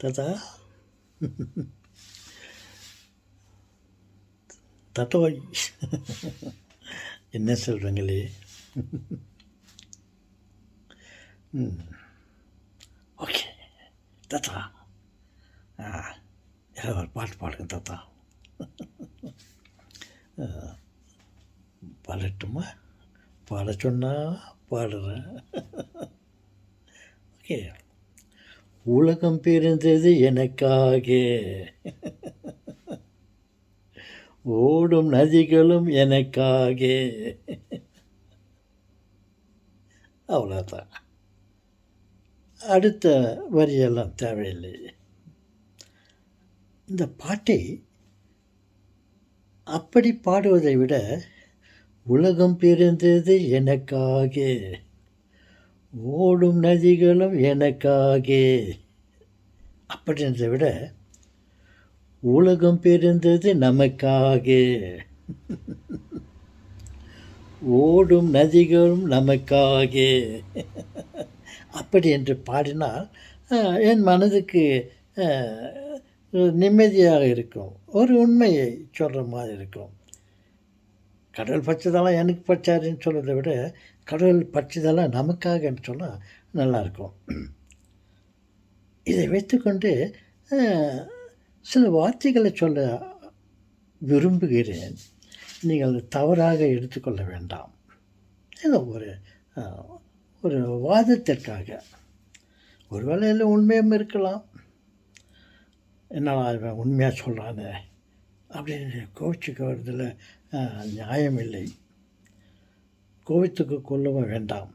தாத்தா தாத்தோய் என்ன சொல்கிறீங்களே? ஓகே தாத்தா, ஏதாவது ஒரு பாட்டு பாடுங்க தாத்தா. பாடட்டுமா? பாட சொன்னால் பாடுறேன். ஓகே. உலகம் பிறந்தது எனக்காக, ஓடும் நதிகளும் எனக்காக. அவ்வளோதான். அடுத்த வரியெல்லாம் தேவையில்லை. இந்த பாட்டை அப்படி பாடுவதை விட, உலகம் பிறந்தது எனக்காக, ஓடும் நதிகளும் எனக்காக அப்படின்றதை விட, உலகம் பிறந்தது நமக்காக, ஓடும் நதிகளும் நமக்காக அப்படி என்று பாடினால் என் மனதுக்கு நிம்மதியாக இருக்கும். ஒரு உண்மையை சொல்கிற மாதிரி இருக்கும். கடவுள் பச்சதெல்லாம் எனக்கு பச்சாருன்னு சொல்கிறத விட, கடவுள் பச்சதெல்லாம் நமக்காகன்னு சொன்னால் நல்லாயிருக்கும். இதை வைத்துக்கொண்டு சில வார்த்தைகளை சொல்ல விரும்புகிறேன். நீங்கள் தவறாக எடுத்துக்கொள்ள வேண்டாம். ஏதோ ஒரு வாதத்திற்காக. ஒரு வேளையில் உண்மையும் இருக்கலாம். என்னடா இவன் உண்மையாக சொல்கிறானே அப்படின்னு கோவிச்சுக்கிறதுல நியாயம் இல்லை. கோவித்துக்கு கொள்ளவும் வேண்டாம்.